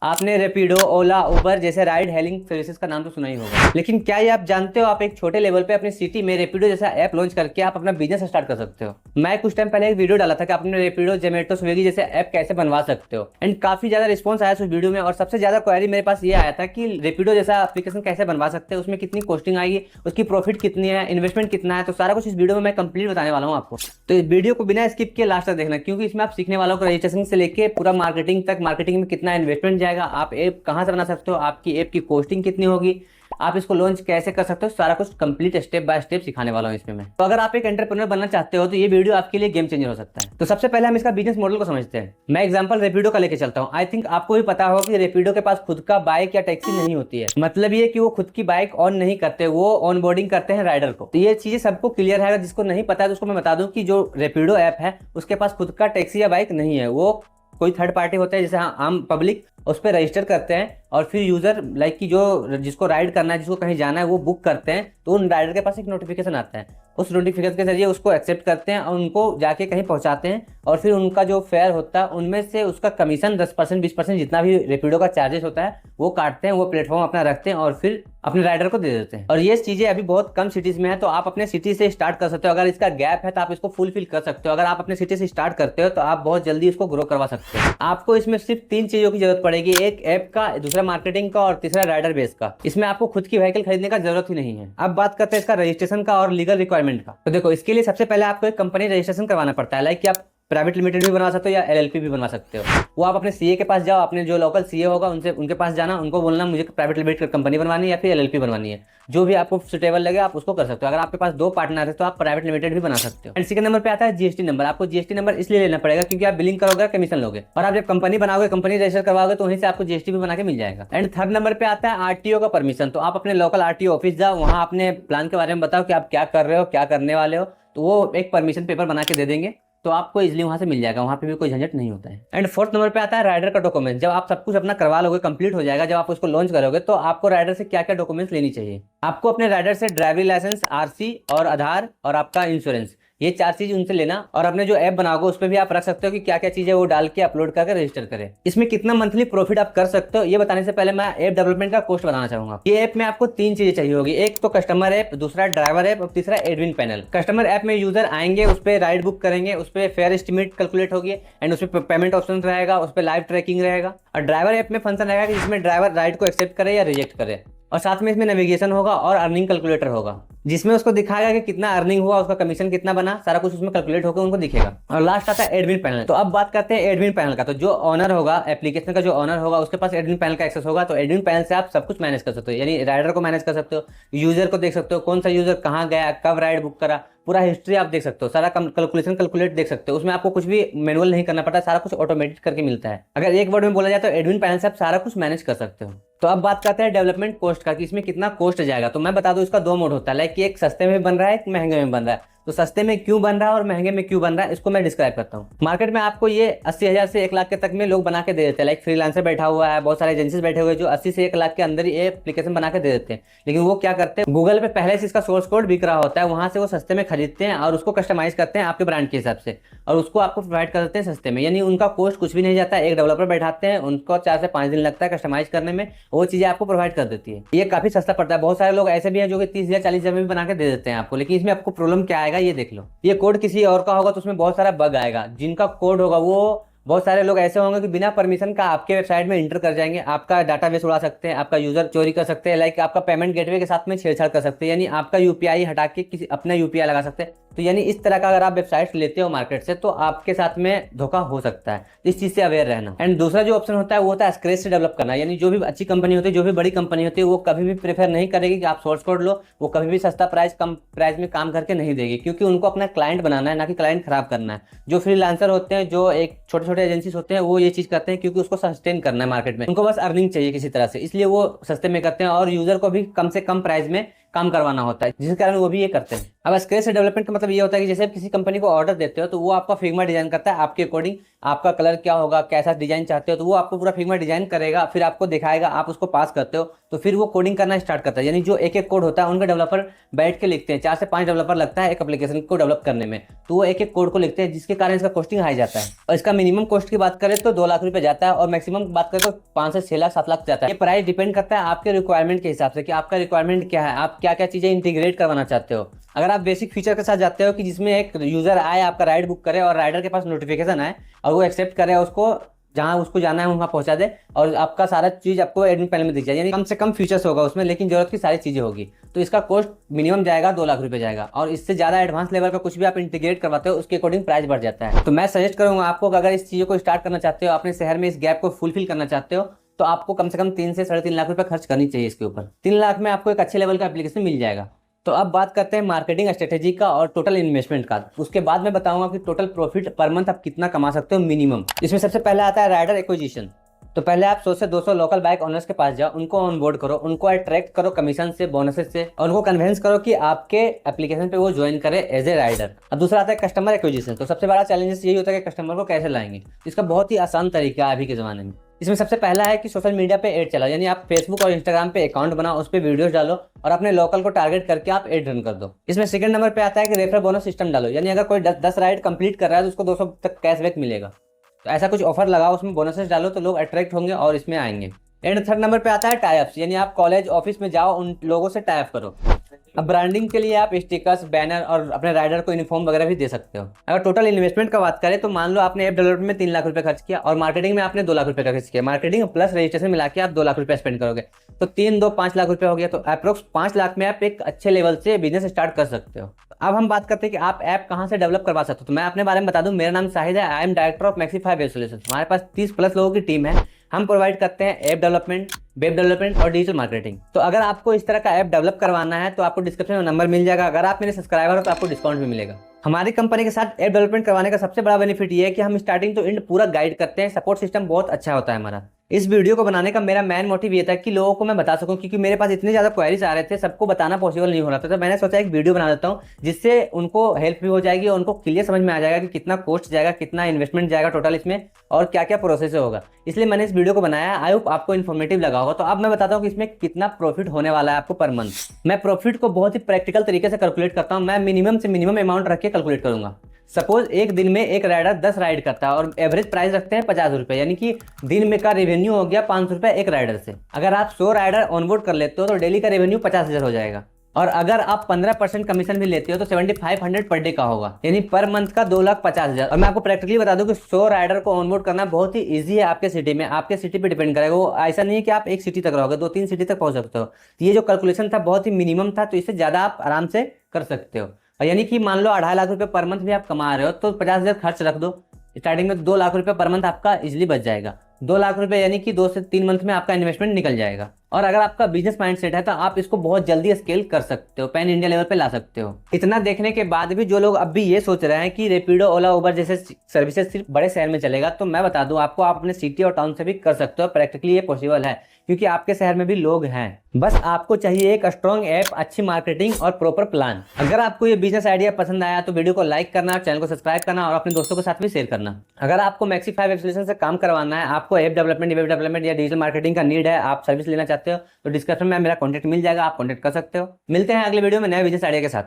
आपने रेपिडो, ओला, उबर जैसे ride hailing services का नाम तो सुना ही होगा, लेकिन क्या ये आप जानते हो आप एक छोटे लेवल पे अपनी सिटी में रेपिडो जैसा ऐप लॉन्च करके आप अपना बिजनेस स्टार्ट कर सकते हो। मैं कुछ टाइम पहले एक वीडियो डाला था कि आपने रेपिडो, जोमेटो, स्विगी जैसे ऐप कैसे बनवा सकते हो, एंड काफी ज्यादा रिस्पॉन्स आया उस वीडियो में। और सबसे ज्यादा क्वेरी मेरे पास ये आया था कि रेपिडो जैसा एप्लीकेशन कैसे बनवा सकते हैं, उसमें कितनी कॉस्टिंग आएगी, उसकी प्रॉफिट कितनी है, इन्वेस्टमेंट कितना है। तो सारा कुछ इस वीडियो में मैं कंप्लीट बताने वाला हूँ आपको। तो इस वीडियो को बिना स्किप किए लास्ट तक देखना, क्योंकि इसमें आप सीखने वालों को रजिस्ट्रेशन से लेके पूरा मार्केटिंग तक, मार्केटिंग में कितना इन्वेस्टमेंट जाएगा, आप ऐप कहां से बना सकते हो, आपकी ऐप की कॉस्टिंग कितनी होगी, आप इसको लॉन्च कैसे कर सकते हो, सारा कुछ कंप्लीट स्टेप बाय स्टेप सिखाने वाला हूं इसमें मैं। तो अगर आप एक एंटरप्रेन्योर बनना चाहते हो तो ये वीडियो आपके लिए गेम चेंजर हो सकता है। तो सबसे पहले हम इसका बिजनेस मॉडल को समझते हैं। मैं एग्जांपल रेपिडो का लेके चलता हूं। आई थिंक आपको भी पता होगा कि रेपिडो के पास खुद का बाइक या टैक्सी नहीं होती है। मतलब ये कि वो खुद की बाइक ऑन नहीं करते, वो ऑन बोर्डिंग करते हैं राइडर को। तो ये चीजें सबको क्लियर है। जिसको नहीं पता है तो उसको मैं बता दूं कि जो रेपिडो ऐप है उसके पास खुद का टैक्सी या बाइक नहीं है। वो कोई थर्ड पार्टी होता है, जैसे आम पब्लिक उस पर रजिस्टर करते हैं और फिर यूजर लाइक कि जो जिसको राइड करना है, जिसको कहीं जाना है, वो बुक करते हैं। तो उन राइडर के पास एक नोटिफिकेशन आता है, उस नोटिफिकेशन के जरिए उसको एक्सेप्ट करते हैं और उनको जाके कहीं पहुंचाते हैं। और फिर उनका जो फेयर होता है उनमें से उसका कमीशन 10% 20% जितना भी रेपिडो का चार्जेस होता है वो काटते हैं, वो प्लेटफॉर्म अपना रखते हैं और फिर अपने राइडर को दे देते हैं। और ये चीजें अभी बहुत कम सिटीज में है, तो आप अपने सिटी से स्टार्ट कर सकते हो। अगर इसका गैप है तो आप इसको फुलफिल कर सकते हो। अगर आप अपने सिटी से स्टार्ट करते हो तो आप बहुत जल्दी इसको ग्रो करवा सकते हो। आपको इसमें सिर्फ 3 चीजों की जरूरत पड़ेगी, एक ऐप का, दूसरा मार्केटिंग का और तीसरा राइडर बेस का। इसमें आपको खुद की व्हीकल खरीदने का जरूरत ही नहीं है। अब बात करते हैं इसका रजिस्ट्रेशन का और लीगल रिक्वायरमेंट का। तो देखो, इसके लिए सबसे पहले आपको एक कंपनी रजिस्ट्रेशन करवाना पड़ता है। लाइक कि आप प्राइवेट लिमिटेड भी बनवा सकते हो या एलएलपी भी बनवा सकते हो। वो आप अपने सीए के पास जाओ, अपने जो लोकल सीए होगा उनसे, उनके पास जाना, उनको बोलना मुझे प्राइवेट लिमिटेड कंपनी बनवानी है या फिर एलएलपी बनवानी है। जो भी आपको सुटेबल लगे आप उसको कर सकते हो। अगर आपके पास 2 पार्टनर है तो आप प्राइवेट लिमिटेड भी बना सकते हो। एंड सेकंड नंबर पे आता है जीएसटी नंबर। आपको जीएसटी नंबर इसलिए लेना पड़ेगा क्योंकि आप बिलिंग करोगे, कमीशन लोगे, और आप जब कंपनी बनाओगे, कंपनी रजिस्टर करवाओगे तो वहीं से आपको जीएसटी भी बना के मिल जाएगा। एंड थर्ड नंबर पे आता है आरटीओ का परमिशन। तो आप अपने लोकल आरटीओ ऑफिस जाओ, वहां अपने प्लान के बारे में बताओ कि आप क्या कर रहे हो, क्या करने वाले हो, तो वो एक परमिशन पेपर बना के दे देंगे। तो आपको इजीली वहां से मिल जाएगा, वहां पे भी कोई झंझट नहीं होता है। एंड फोर्थ नंबर पे आता है राइडर का डॉक्यूमेंट। जब आप सब कुछ अपना करवा लोगे, कंप्लीट हो जाएगा, जब आप उसको लॉन्च करोगे तो आपको राइडर से क्या क्या डॉक्यूमेंट्स लेनी चाहिए। आपको अपने राइडर से ड्राइवरी लाइसेंस, आरसी और आधार और आपका इंश्योरेंस, ये 4 चीज उनसे लेना। और अपने जो ऐप बनाओगे उस पर भी आप रख सकते हो कि क्या क्या चीजें वो डाल के अपलोड करके रजिस्टर करें। इसमें कितना मंथली प्रॉफिट आप कर सकते हो ये बताने से पहले मैं ऐप डेवलपमेंट का कॉस्ट बताना चाहूंगा। ये ऐप में आपको 3 चीजें चाहिए होगी, एक तो कस्टमर ऐप, दूसरा ड्राइवर ऐप और तीसरा एडमिन पैनल। कस्टमर ऐप में यूजर आएंगे, उस पर राइड बुक करेंगे, उस पर फेयर एस्टिमेट कैलकुलेट होगी एंड उस पर पेमेंट ऑप्शन रहेगा, उस पर लाइव ट्रैकिंग रहेगा। और ड्राइवर ऐप में फंक्शन रहेगा जिसमें ड्राइवर राइड को एक्सेप्ट करे या रिजेक्ट करे। और साथ में इसमें नेविगेशन होगा और अर्निंग कैलकुलेटर होगा, जिसमें उसको दिखाएगा कि कितना अर्निंग हुआ, उसका कमीशन कितना बना, सारा कुछ उसमें कैलकुलेट होकर उनको दिखेगा। और लास्ट आता है एडमिन पैनल। तो अब बात करते हैं एडमिन पैनल का। तो जो ऑनर होगा, एप्लीकेशन का जो ऑनर होगा, उसके पास एडमिन पैनल का एक्सेस होगा। तो एडमिन पैनल से आप सब कुछ मैनेज कर सकते हो, यानी राइडर को मैनेज कर सकते हो, यूजर को देख सकते हो, कौन सा यूजर कहाँ गया, कब राइड बुक करा, पूरा हिस्ट्री आप देख सकते हो, सारा कैलकुलेट देख सकते हो। उसमें आपको कुछ भी मैनुअल नहीं करना पड़ता, सारा कुछ ऑटोमेटिक करके मिलता है। अगर एक वर्ड में बोला जाए तो एडमिन पैनल से आप सारा कुछ मैनेज कर सकते हो। तो अब बात करते हैं डेवलपमेंट कॉस्ट का कि इसमें कितना कॉस्ट जाएगा। तो मैं बता दूं, इसका 2 मोड होता है। लाइक कि एक सस्ते में बन रहा है, एक महंगे में बन रहा है। तो सस्ते में क्यों बन रहा है और महंगे में क्यों बन रहा है, इसको मैं डिस्क्राइब करता हूँ। मार्केट में आपको ये 80,000 से 1 लाख के तक में लोग बना के दे देते हैं। लाइक फ्रीलांसर बैठा हुआ है, बहुत सारे एजेंसीज बैठे हुए हैं जो 80 से 1 लाख के अंदर ही एप्लीकेशन बना के दे देते हैं। लेकिन वो क्या करते हैं, गूगल पे पहले से इसका सोर्स कोड बिक रहा होता है, वहां से वो सस्ते में खरीदते हैं और उसको कस्टमाइज करते हैं आपके ब्रांड के हिसाब से, और उसको आपको प्रोवाइड कर देते हैं सस्ते में। यानी उनका कॉस्ट कुछ भी नहीं जाता है। एक डेवलपर बैठाते हैं, उनको 4 से 5 दिन लगता है कस्टमाइज करने में, वो चीजें आपको प्रोवाइड कर देती है। ये काफी सस्ता पड़ता है। बहुत सारे लोग ऐसे भी हैं जो कि 30,000 40,000 में भी बना के दे देते हैं आपको। लेकिन इसमें आपको प्रॉब्लम क्या आएगा ये देख लो। ये कोड किसी और का होगा तो उसमें बहुत सारा बग आएगा। जिनका कोड होगा वो, बहुत सारे लोग ऐसे होंगे कि बिना परमिशन का आपके वेबसाइट में इंटर कर जाएंगे, आपका डाटाबेस उड़ा सकते हैं, आपका यूजर चोरी कर सकते हैं, लाइक आपका पेमेंट गेटवे के साथ में छेड़छाड़ कर सकते हैं, यानी आपका यूपीआई हटा के किसी अपना यूपीआई लगा सकते हैं। तो यानी इस तरह का अगर आप वेबसाइट लेते हो मार्केट से तो आपके साथ में धोखा हो सकता है। इस चीज से अवेयर रहना। एंड दूसरा जो ऑप्शन होता है वो होता है स्क्रैच से डेवलप करना। यानी जो भी अच्छी कंपनी होती है, जो भी बड़ी कंपनी होती है, वो कभी भी प्रेफर नहीं करेगी कि आप सोर्स कोड लो। वो कभी भी सस्ता प्राइस, कम प्राइस में काम करके नहीं देगी, क्योंकि उनको अपना क्लाइंट बनाना है, ना कि क्लाइंट खराब करना है। जो फ्रीलांसर होते हैं, जो एक छोटे छोटे एजेंसीज होते हैं, वो ये चीज करते हैं क्योंकि उसको सस्टेन करना है मार्केट में, उनको बस अर्निंग चाहिए किसी तरह से, इसलिए वो सस्ते में करते हैं और यूजर को भी कम से कम प्राइस में काम करवाना होता है, जिसके कारण वो भी ये करते हैं। अब स्क्रैच से डेवलपमेंट का मतलब ये होता है कि जैसे आप किसी कंपनी को ऑर्डर देते हो तो वो आपका फिग्मा डिजाइन करता है आपके अकॉर्डिंग, आपका कलर क्या होगा, कैसा डिजाइन चाहते हो, तो वो आपको पूरा फिग्मा डिजाइन करेगा, फिर आपको दिखाएगा, आप उसको पास करते हो तो फिर वो कोडिंग करना स्टार्ट करता है। यानी जो एक एक कोड होता है उनका डेवलपर बैठ के लिखते हैं, 4 से 5 डेवलपर लगता है एक एप्लीकेशन को डेवलप करने में, तो वो एक एक कोड को लिखते हैं, जिसके कारण इसका कॉस्टिंग हाई जाता है। और इसका मिनिमम कॉस्ट की बात करें तो 2 लाख रुपए जाता है, और मैक्सिमम बात करें तो 5 से 6 लाख 7 लाख जाता है। ये प्राइस डिपेंड करता है आपके रिक्वायरमेंट के हिसाब से कि आपका रिक्वायरमेंट क्या है, आप क्या क्या चीजें इंटीग्रेट करवाना चाहते हो। अगर आप बेसिक फीचर के साथ जाते हो कि जिसमें एक यूजर आए आपका राइड बुक करे और राइडर के पास नोटिफिकेशन आए और वो एक्सेप्ट करे, उसको जहां उसको जाना है वहां पहुंचा दे और आपका सारा चीज आपको एडमिन पैनल में दिख जाए, यानी कम से कम फीचर्स होगा उसमें लेकिन जरूरत की सारी चीजें होगी, तो इसका कॉस्ट मिनिमम जाएगा 2 लाख रुपए जाएगा। और इससे ज्यादा एडवांस लेवल का कुछ भी आप इंटीग्रेट करवाते हो उसके अकॉर्डिंग प्राइस बढ़ जाता है। तो मैं सजेस्ट करूंगा आपको कि अगर इस चीजों को स्टार्ट करना चाहते हो, अपने शहर में इस गैप को फुलफिल करना चाहते हो, तो आपको कम से कम 3 से 3.5 लाख रुपए खर्च करनी चाहिए इसके ऊपर। 3 लाख में आपको एक अच्छे लेवल का एप्लीकेशन मिल जाएगा। तो अब बात करते हैं मार्केटिंग स्ट्रेटेजी का और टोटल इन्वेस्टमेंट का। उसके बाद मैं बताऊंगा कि टोटल प्रॉफिट पर मंथ आप कितना कमा सकते हो मिनिमम। इसमें सबसे पहले आता है राइडर एक्विजिशन। तो पहले आप 100 से 200 लोकल बाइक ओनर्स के पास जाओ, उनको ऑनबोर्ड करो, उनको अट्रैक्ट करो कमीशन से, बोनसेस से, और उनको कन्विंस करो कि आपके एप्लीकेशन पे वो ज्वाइन करे एज ए राइडर। अब दूसरा आता है कस्टमर एक्विजिशन। तो सबसे बड़ा चैलेंजेस यही होता है कि कस्टमर को कैसे लाएंगे। इसका बहुत ही आसान तरीका है अभी के जमाने में। इसमें सबसे पहला है कि सोशल मीडिया पे ऐड चलाओ, यानी आप फेसबुक और इंस्टाग्राम पे अकाउंट बनाओ, उस पर वीडियोस डालो और अपने लोकल को टारगेट करके आप ऐड रन कर दो। इसमें सेकंड नंबर पे आता है कि रेफर बोनस सिस्टम डालो, यानी अगर कोई 10 राइड कंप्लीट कर रहा है तो उसको 200 तक कैशबैक मिलेगा। तो ऐसा कुछ ऑफर लगाओ, उसमें बोनसेस डालो तो लोग अट्रैक्ट होंगे और इसमें आएंगे। एंड थर्ड नंबर पे आता है टाइप्स, यानी आप कॉलेज ऑफिस में जाओ, उन लोगों से टाइप करो। अब ब्रांडिंग के लिए आप स्टिकर्स, बैनर और अपने राइडर को यूनिफॉर्म वगैरह भी दे सकते हो। अगर टोटल इन्वेस्टमेंट का बात करें तो मान लो आपने ऐप डेवलपमेंट में 3 लाख रुपए खर्च किया और मार्केटिंग में आपने 2 लाख रुपए का खर्च किया। मार्केटिंग प्लस रजिस्ट्रेशन मिला के आप 2 लाख रुपए स्पेंड करोगे तो 3 2 5 लाख रुपए हो गया। तो अप्रोक्स 5 लाख में आप एक अच्छे लेवल से बिजनेस स्टार्ट कर सकते हो। अब हम बात करते हैं कि आप ऐप कहां से डेवलप करवा सकते हो। तो मैं अपने बारे में बता दूं, मेरा नाम शाहिद है, I am director of Maxify web solutions. हमारे पास 30 प्लस लोगों की टीम है। हम प्रोवाइड करते हैं ऐप डेवलपमेंट, वेब डेवलपमेंट और डिजिटल मार्केटिंग। तो अगर आपको इस तरह का ऐप डेवलप करवाना है तो आपको डिस्क्रिप्शन में नंबर मिल जाएगा। अगर आप मेरे सब्सक्राइबर हो तो आपको डिस्काउंट भी मिलेगा। हमारी कंपनी के साथ ऐप डेवलपमेंट करवाने का सबसे बड़ा बेनिफिट ये है कि हम स्टार्टिंग टू एंड पूरा गाइड करते हैं। सपोर्ट सिस्टम बहुत अच्छा होता है हमारा। इस वीडियो को बनाने का मेरा मेन मोटिव ये था कि लोगों को मैं बता सकूं, क्योंकि मेरे पास इतने ज्यादा क्वेरीज आ रहे थे, सबको बताना पॉसिबल नहीं हो रहा था। तो मैंने सोचा एक वीडियो बना देता हूं जिससे उनको हेल्प भी हो जाएगी और उनको क्लियर समझ में आ जाएगा कि कितना कॉस्ट जाएगा, कितना इन्वेस्टमेंट जाएगा टोटल इसमें और क्या क्या प्रोसेस होगा। इसलिए मैंने इस वीडियो को बनाया। आई होप आपको इन्फॉर्मेटिव लगा होगा। तो अब मैं बताता हूँ कि इसमें कितना प्रॉफिट होने वाला है आपको पर मंथ। मैं प्रॉफिट को बहुत ही प्रैक्टिकल तरीके से कैलकुलेट करता हूँ। मैं मिनिमम से मिनिमम अमाउंट रख के कैलकुलेट करूंगा। सपोज एक दिन में एक राइडर 10 राइड करता है और एवरेज प्राइस रखते हैं 50 रुपए, यानी कि दिन में का रेवेन्यू हो गया 500 रुपए एक राइडर से। अगर आप 100 राइडर ऑनबोर्ड कर लेते हो तो डेली का रेवेन्यू 50,000 हो जाएगा। और अगर आप 15% कमीशन भी लेते हो तो 7500 पर डे का होगा, यानी पर मंथ का 2,50,000। और मैं आपको प्रैक्टिकली बता दूं कि 100 राइडर को ऑनबोर्ड करना बहुत ही ईजी है आपके सिटी में। आपके सिटी पे डिपेंड करेगा, वो ऐसा नहीं है कि आप एक सिटी तक रहोगे, 2-3 सिटी तक पहुंच सकते हो। तो ये जो कैलकुलेशन था बहुत ही मिनिमम था, तो इससे ज्यादा आप आराम से कर सकते हो। यानी कि मान लो 2.5 लाख रुपए पर मंथ भी आप कमा रहे हो तो 50,000 खर्च रख दो। स्टार्टिंग में 2 लाख रुपए पर मंथ आपका इजिली बच जाएगा। 2 लाख रुपए यानी कि 2 से 3 मंथ में आपका इन्वेस्टमेंट निकल जाएगा। और अगर आपका बिजनेस माइंडसेट है तो आप इसको बहुत जल्दी स्केल कर सकते हो, पैन इंडिया लेवल पे ला सकते हो। इतना देखने के बाद भी जो लोग अब भी ये सोच रहे हैं कि रेपिडो, ओला, उबर जैसे सर्विसेज सिर्फ बड़े शहर में चलेगा, तो मैं बता दूं आपको, आप अपने सिटी और टाउन से भी कर सकते हो। प्रैक्टिकली ये पॉसिबल है क्योंकि आपके शहर में भी लोग हैं। बस आपको चाहिए एक स्ट्रॉन्ग ऐप, अच्छी मार्केटिंग और प्रॉपर प्लान। अगर आपको ये बिजनेस आइडिया पसंद आया तो वीडियो को लाइक करना, चैनल को सब्सक्राइब करना और अपने दोस्तों के साथ भी शेयर करना। अगर आपको मैक्सिफाई वेब सॉल्यूशन से काम करवाना है, आपको ऐप डेवलपमेंट, वेब डेवलपमेंट या डिजिटल मार्केटिंग का नीड है, आप सर्विस लेना चाहते हो, तो डिस्क्रिप्शन में मेरा कॉन्टैक्ट मिल जाएगा, आप कॉन्टैक्ट कर सकते हो। मिलते हैं अगले वीडियो में नए बिजनेस आइडिया के साथ।